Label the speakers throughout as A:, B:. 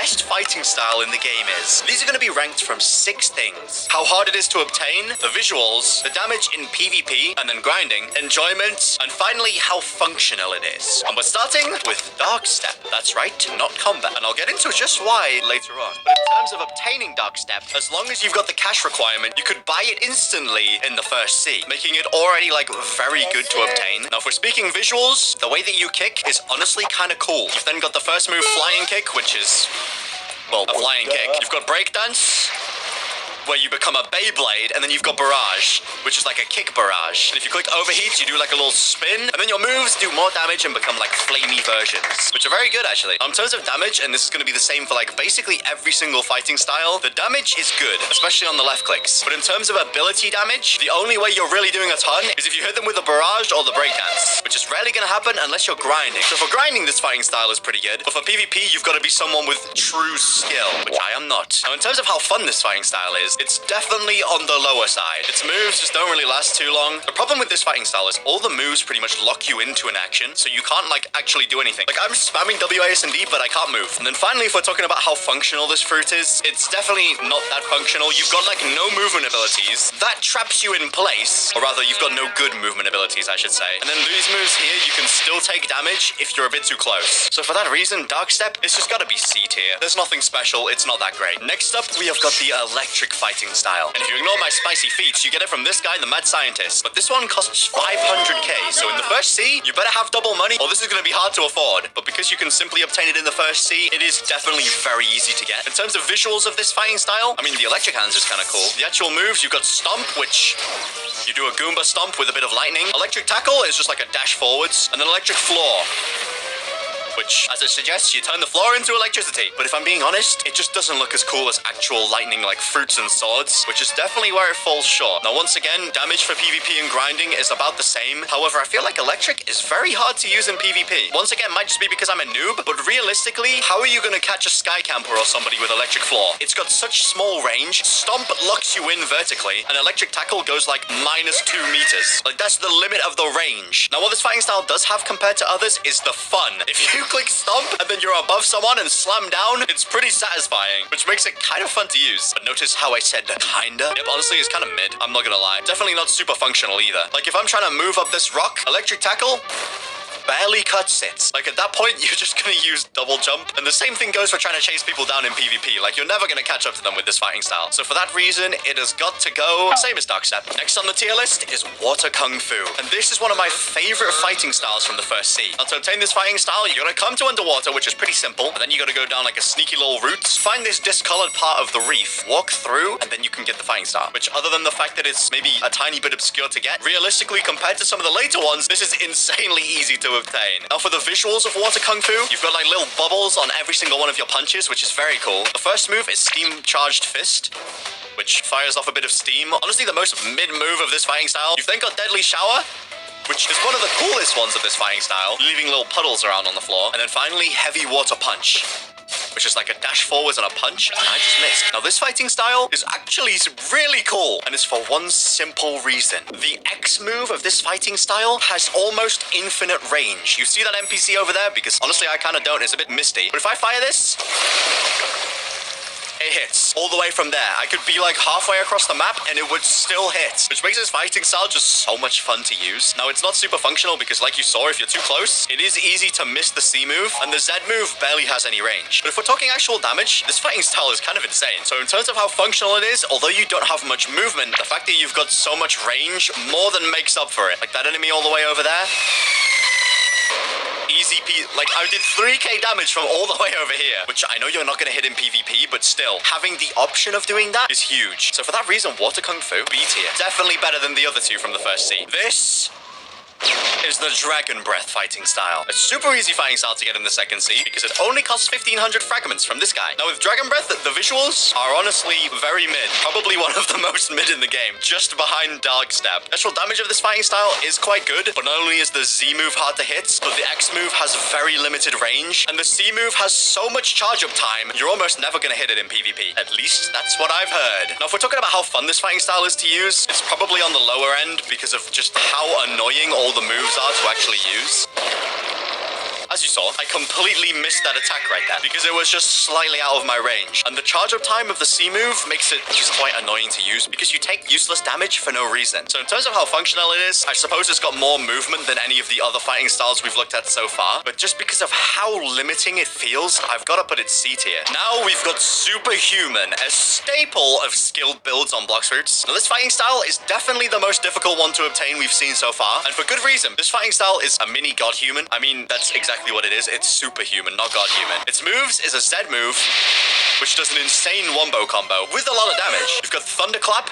A: best fighting style in the game is. These are going to be ranked from 6 things: how hard it is to obtain, the visuals, the damage in PvP, and then grinding, enjoyment, and finally how functional it is. And we're starting with Dark Step. That's right, not combat. And I'll get into just why later on. But in terms of obtaining Dark Step, as long as you've got the cash requirement, you could buy it instantly in the first sea, making it already like very good to obtain. Now, if we're speaking visuals, the way that you kick is honestly kind of cool. You've then got the first move, Flying Kick, which is, well, a flying kick. You've got Breakdance, where you become a Beyblade, and then you've got Barrage, which is like a kick barrage. And if you click Overheat, you do like a little spin, and then your moves do more damage and become like flamey versions, which are very good actually. In terms of damage, and this is going to be the same for like basically every single fighting style, the damage is good, especially on the left clicks. But in terms of ability damage, the only way you're really doing a ton is if you hit them with the Barrage or the Breakdance, which is rarely going to happen unless you're grinding. So for grinding, this fighting style is pretty good, but for PvP, you've got to be someone with true skill, which I am not. Now, in terms of how fun this fighting style is, it's definitely on the lower side. Its moves just don't really last too long. The problem with this fighting style is all the moves pretty much lock you into an action, so you can't like actually do anything. Like I'm spamming WASD, but I can't move. And then finally, if we're talking about how functional this fruit is, it's definitely not that functional. You've got like no movement abilities. That traps you in place, or rather you've got no good movement abilities, I should say. And then these moves here, you can still take damage if you're a bit too close. So for that reason, Dark Step, it's just gotta be C tier. There's nothing special, it's not that great. Next up, we have got the electric fighting style. And if you ignore my spicy feats, you get it from this guy, the Mad Scientist. But this one costs 500k, so in the first sea, you better have double money, or this is gonna be hard to afford. But because you can simply obtain it in the first sea, it is definitely very easy to get. In terms of visuals of this fighting style, I mean, the electric hands is kind of cool. The actual moves, you've got Stomp, which you do a Goomba Stomp with a bit of lightning. Electric Tackle is just like a dash forwards, and then Electric Floor, which, as it suggests, you turn the floor into electricity. But if I'm being honest, it just doesn't look as cool as actual lightning like fruits and swords, which is definitely where it falls short. Now, once again, damage for PvP and grinding is about the same. However, I feel like electric is very hard to use in PvP. Once again, might just be because I'm a noob, but realistically, how are you going to catch a Sky Camper or somebody with electric floor? It's got such small range. Stomp locks you in vertically, and electric tackle goes like -2 meters. Like, that's the limit of the range. Now, what this fighting style does have compared to others is the fun. If you click Stomp and then you're above someone and slam down, it's pretty satisfying, which makes it kind of fun to use. But notice how I said kinda? Yep, honestly, it's kind of mid. I'm not gonna lie. Definitely not super functional either. Like, if I'm trying to move up this rock, electric tackle barely cuts it. Like, at that point, you're just gonna use double jump. And the same thing goes for trying to chase people down in PvP. Like, you're never gonna catch up to them with this fighting style. So for that reason, it has got to go same as Dark Step. Next on the tier list is Water Kung Fu. And this is one of my favorite fighting styles from the first sea. Now, to obtain this fighting style, you're gonna come to underwater, which is pretty simple. And then you gotta go down like a sneaky little route, find this discolored part of the reef, walk through, and then you can get the fighting style. Which, other than the fact that it's maybe a tiny bit obscure to get, realistically, compared to some of the later ones, this is insanely easy to obtain. Now, for the visuals of Water Kung Fu, you've got like little bubbles on every single one of your punches, which is very cool. The first move is Steam Charged Fist, which fires off a bit of steam. Honestly, the most mid move of this fighting style. You've then got Deadly Shower, which is one of the coolest ones of this fighting style, leaving little puddles around on the floor. And then finally, Heavy Water Punch, which is like a dash forwards and a punch, and I just missed. Now, this fighting style is actually really cool, and it's for one simple reason. The X move of this fighting style has almost infinite range. You see that NPC over there? Because honestly, I kind of don't. It's a bit misty. But if I fire this, it hits all the way from there. I could be like halfway across the map and it would still hit, which makes this fighting style just so much fun to use. Now, it's not super functional because, like you saw, if you're too close, it is easy to miss the C move, and the Z move barely has any range. But if we're talking actual damage, this fighting style is kind of insane. So in terms of how functional it is, although you don't have much movement, the fact that you've got so much range more than makes up for it. Like that enemy all the way over there, easy like I did 3k damage from all the way over here, which I know you're not going to hit in PvP, but still, having the option of doing that is huge. So for that reason, Water Kung Fu, B tier. Definitely better than the other two from the first sea. This is the Dragon Breath fighting style. A super easy fighting style to get in the second sea because it only costs 1500 fragments from this guy. Now, with Dragon Breath, the visuals are honestly very mid. Probably one of the most mid in the game, just behind Dark Step. Actual damage of this fighting style is quite good, but not only is the Z move hard to hit, but the X move has very limited range, and the C move has so much charge up time, you're almost never gonna hit it in PvP. At least that's what I've heard. Now, if we're talking about how fun this fighting style is to use, it's probably on the lower end because of just how annoying all the moves are to actually use. as you saw, I completely missed that attack right there because it was just slightly out of my range. And the charge up time of the C move makes it just quite annoying to use because you take useless damage for no reason. So in terms of how functional it is, I suppose it's got more movement than any of the other fighting styles we've looked at so far. But just because of how limiting it feels, I've got to put it C tier. Now we've got Superhuman, a staple of skilled builds on Blox routes. Now this fighting style is definitely the most difficult one to obtain we've seen so far, and for good reason. This fighting style is a mini god human. I mean, that's exactly what it is. It's superhuman, not god human. Its moves is a Z move, which does an insane wombo combo with a lot of damage. You've got Thunderclap,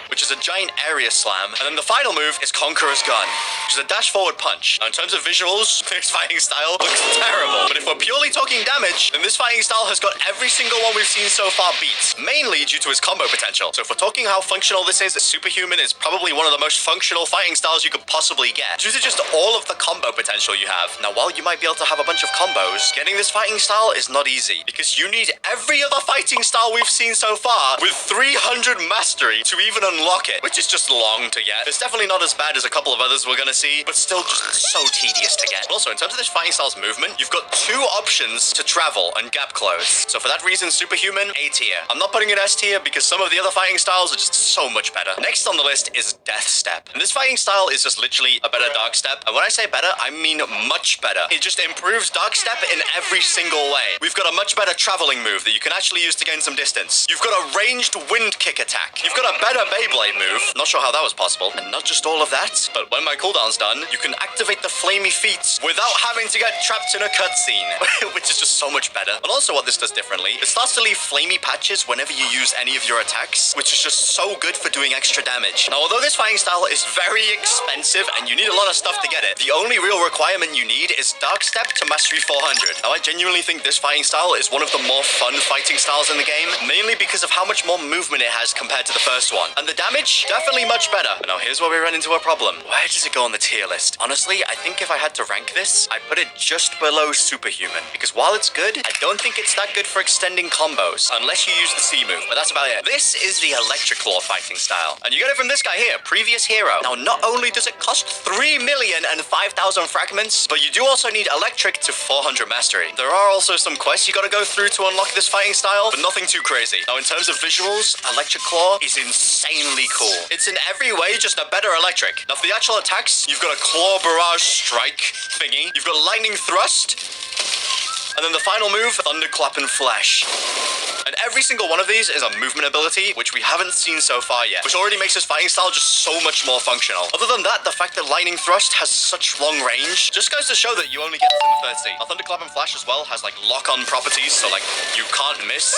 A: which is a giant area slam. And then the final move is Conqueror's Gun, which is a dash forward punch. Now, in terms of visuals, this fighting style looks terrible. But if we're purely talking damage, then this fighting style has got every single one we've seen so far beat, mainly due to its combo potential. So if we're talking how functional this is, Superhuman is probably one of the most functional fighting styles you could possibly get, due to just all of the combo potential you have. Now, while you might be able to have a bunch of combos, getting this fighting style is not easy, because you need every other fighting style we've seen so far with 300 mastery to even unlock it, which is just long to get. It's definitely not as bad as a couple of others we're gonna see, but still just so tedious to get. Also, in terms of this fighting style's movement, you've got two options to travel and gap close. So for that reason, Superhuman, A tier. I'm not putting it S tier because some of the other fighting styles are just so much better. Next on the list is Death Step. And this fighting style is just literally a better Dark Step. And when I say better, I mean much better. It just improves Dark Step in every single way. We've got a much better traveling move that you can actually use to gain some distance. You've got a ranged wind kick attack. You've got a better Beyblade move. Not sure how that was possible. And not just all of that, but when my cooldown's done, you can activate the flamey feats without having to get trapped in a cutscene, which is just so much better. And also what this does differently, it starts to leave flamey patches whenever you use any of your attacks, which is just so good for doing extra damage. Now, although this fighting style is very expensive and you need a lot of stuff to get it, the only real requirement you need is Dark Step to Mastery 400. Now, I genuinely think this fighting style is one of the more fun fighting styles in the game, mainly because of how much more movement it has compared to the first one. And the damage, definitely much better. But now here's where we run into a problem. Where does it go on the tier list? Honestly, I think if I had to rank this, I'd put it just below Superhuman, because while it's good, I don't think it's that good for extending combos, unless you use the C move, but that's about it. This is the Electric Claw fighting style, and you get it from this guy here, Previous Hero. Now, not only does it cost 3,005,000 fragments, but you do also need Electric to 400 mastery. There are also some quests you gotta go through to unlock this fighting style, but nothing too crazy. Now, in terms of visuals, Electric Claw is insanely cool. It's in every way just a better Electric. Now, for the actual attacks, you've got a Claw Barrage Strike thingy, you've got Lightning Thrust, and then the final move, Thunderclap and Flash. And every single one of these is a movement ability, which we haven't seen so far yet, which already makes this fighting style just so much more functional. Other than that, the fact that Lightning Thrust has such long range just goes to show that you only get this in the third scene. Now, Thunderclap and Flash as well has like lock-on properties, so like you can't miss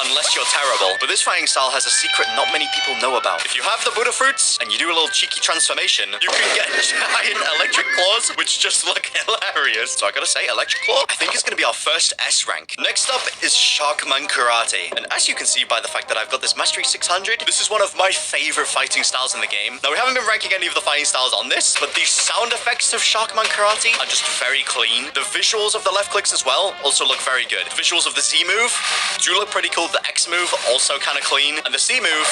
A: unless you're terrible. But this fighting style has a secret not many people know about. If you have the Buddha fruits and you do a little cheeky transformation, you can get giant electric claws, which just look hilarious. So I gotta say, Electric Claw, I think is gonna be our first S rank. Next up is Sharkman Karate. And as you can see by the fact that I've got this Mastery 600, this is one of my favorite fighting styles in the game. Now, we haven't been ranking any of the fighting styles on this, but the sound effects of Sharkman Karate are just very clean. The visuals of the left clicks as well also look very good. The visuals of the Z move do look pretty cool. The X move also kind of clean. And the C move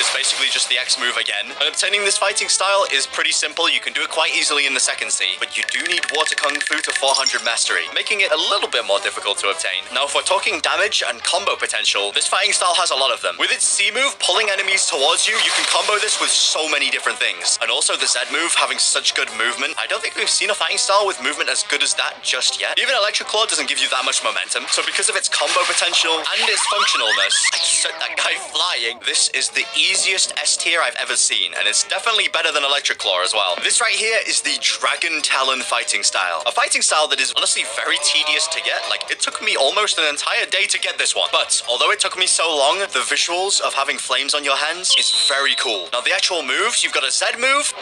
A: is basically just the X move again. And obtaining this fighting style is pretty simple. You can do it quite easily in the second C, but you do need Water Kung Fu to 400 mastery, making it a little bit more difficult to obtain. Now, if we're talking damage and combo potential, this fighting style has a lot of them. With its C move pulling enemies towards you, you can combo this with so many different things. And also the Z move having such good movement. I don't think we've seen a fighting style with movement as good as that just yet. Even Electric Claw doesn't give you that much momentum. So because of its combo potential and its functionalness, I just sent that guy flying. This is the easiest S tier I've ever seen, and it's definitely better than Electric Claw as well. This right here is the Dragon Talon fighting style. A fighting style that is honestly very tedious to get. Like, it took me almost an entire day to get this one. But although it took me so long, the visuals of having flames on your hands is very cool. Now, the actual moves, you've got a Z move,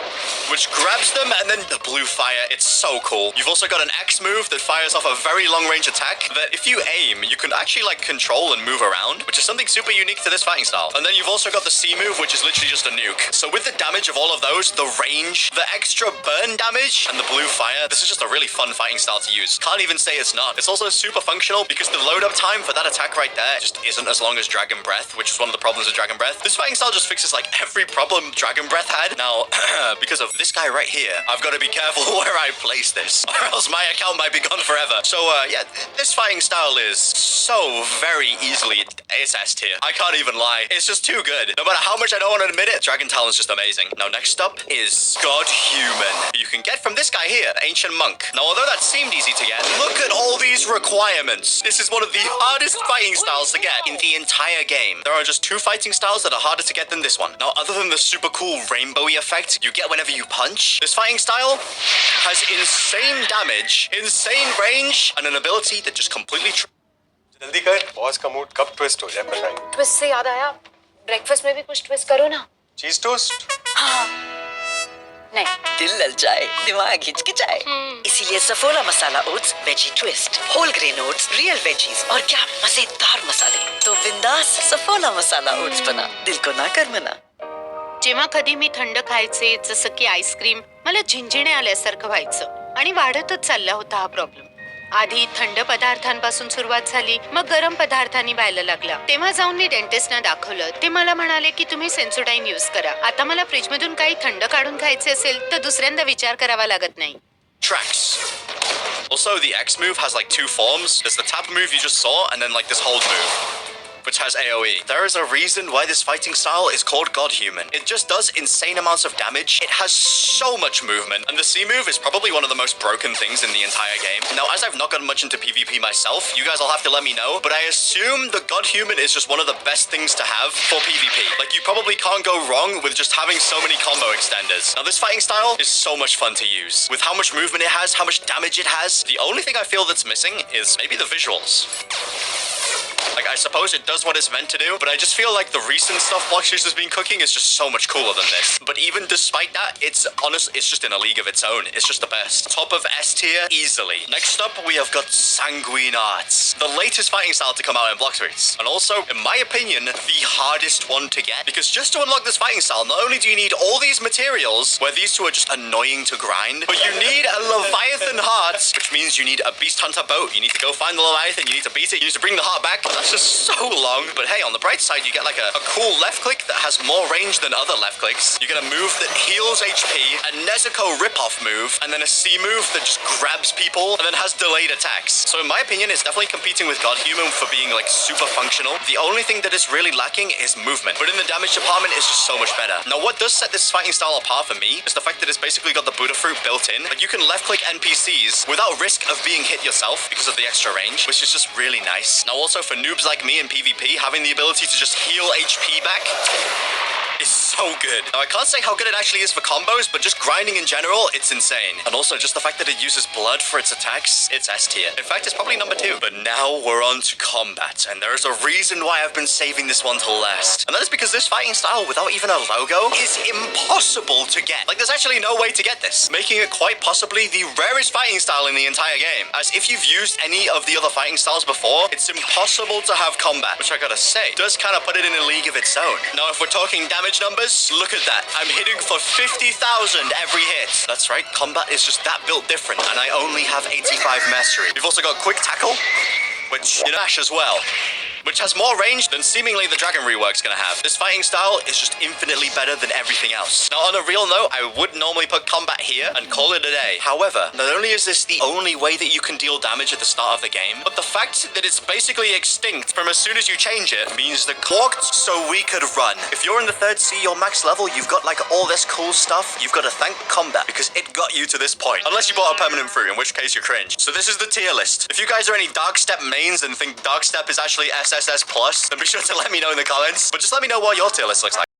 A: which grabs them, and then the blue fire. It's so cool. You've also got an X move that fires off a very long range attack that if you aim, you can actually like control and move around, which is something super unique to this fighting style. And then you've also got the C C move, which is literally just a nuke. So with the damage of all of those, the range, the extra burn damage, and the blue fire, this is just a really fun fighting style to use. Can't even say it's not. It's also super functional because the load up time for that attack right there just isn't as long as Dragon Breath, which is one of the problems with Dragon Breath. This fighting style just fixes like every problem Dragon Breath had. Now, because of this guy right here, I've got to be careful where I place this, or else my account might be gone forever. So yeah, this fighting style is so very easily S tier. I can't even lie. It's just too good. No matter how much I don't want to admit it, Dragon Talon's just amazing. Now, next up is God Human. You can get from this guy here, the Ancient Monk. Now, although that seemed easy to get, look at all these requirements. This is one of the hardest fighting styles to get in the entire game. There are just 2 fighting styles that are harder to get than this one. Now, other than the super cool rainbowy effect you get whenever you punch, this fighting style has insane damage, insane range, and an ability that just completely
B: जल्दी कर, boss का mood कब twist हो जाए पता नहीं।
C: Twist से याद आया, ब्रेकफास्ट में भी कुछ ट्विस्ट करो ना।
B: चीज टोस्ट?
C: हाँ। नहीं।
D: दिल ललचाए, दिमाग हिचकिचाए। इसीलिए Saffola masala oats veggie twist, whole grain oats, real veggies और क्या मजेदार मसाले। तो बिंदास सफोला मसाला ओट्स बना, दिल को ना कर मना।
C: जेव्हा कधी मी थंड खायचे जसं की आईस्क्रीम, मला झिंझिणे आल्यासारखं व्हायचं आणि वाढतच चालला होता हा प्रॉब्लेम. आधी थंड पदार्थांपासून सुरुवात झाली, मग गरम पदार्थांनी व्हायला लागला. तेव्हा जाऊन मी डेंटिस्टना दाखवलं. ते मला म्हणाले की तुम्ही सेन्सोडाईन यूज करा. आता मला फ्रीजमधून काही थंड काढून खायचे असेल तर दुसऱ्यांदा विचार करावा लागत नाही.
A: tracks. Also, the X move has like 2 forms. There's the tap move you just saw, and then like this hold move, which has AoE. There is a reason why this fighting style is called God Human. It just does insane amounts of damage. It has so much movement. And the C move is probably one of the most broken things in the entire game. Now, as I've not gotten much into PvP myself, you guys will have to let me know, but I assume the God Human is just one of the best things to have for PvP. Like, you probably can't go wrong with just having so many combo extenders. Now, this fighting style is so much fun to use. With how much movement it has, how much damage it has, the only thing I feel that's missing is maybe the visuals. Like, I suppose it does what it's meant to do, but I just feel like the recent stuff Blox has been cooking is just so much cooler than this. But even despite that, it's just in a league of its own. It's just the best. Top of S tier, easily. Next up, we have got Sanguine Arts, the latest fighting style to come out in Blox Roots. And also, in my opinion, the hardest one to get. Because just to unlock this fighting style, not only do you need all these materials, where these 2 are just annoying to grind, but you need a Leviathan heart, which means you need a Beast Hunter boat. You need to go find the Leviathan, you need to beat it, you need to bring the heart back. That's just so long. But hey, on the bright side, you get like a cool left click that has more range than other left clicks. You get a move that heals HP, a Nezuko rip-off move, and then a C move that just grabs people and then has delayed attacks. So in my opinion, it's definitely competing with God Human for being like super functional. The only thing that is really lacking is movement. But in the damage department, it's just so much better. Now, what does set this fighting style apart for me is the fact that it's basically got the Buddha fruit built in. Like, you can left click NPCs without risk of being hit yourself because of the extra range, which is just really nice. Now, also for noobs like me in PvP, having the ability to just heal HP back is so good. Now, I can't say how good it actually is for combos, but just grinding in general, it's insane. And also, just the fact that it uses blood for its attacks, it's S tier. In fact, it's probably number 2. But now we're on to combat, and there is a reason why I've been saving this one till last. And that is because this fighting style, without even a logo, is impossible to get. Like, there's actually no way to get this, making it quite possibly the rarest fighting style in the entire game. As if you've used any of the other fighting styles before, it's impossible to have combat, which I gotta say, does kind of put it in a league of its own. Now, if we're talking damage numbers, look at that. I'm hitting for 50,000 every hit. That's right, combat is just that built different, and I only have 85 mastery. We've also got quick tackle, which you dash as well, which has more range than seemingly the Dragon rework's gonna have. This fighting style is just infinitely better than everything else. Now, on a real note, I would normally put combat here and call it a day. However, not only is this the only way that you can deal damage at the start of the game, but the fact that it's basically extinct from as soon as you change it means that walked so we could run. If you're in the 3rd C, your max level, you've got like all this cool stuff, you've got to thank combat because it got you to this point. Unless you bought a permanent fruit, in which case you're cringe. So this is the tier list. If you guys are any Dark Step mains and think Dark Step is actually SSS+, then be sure to let me know in the comments. But just let me know what your tier list looks like.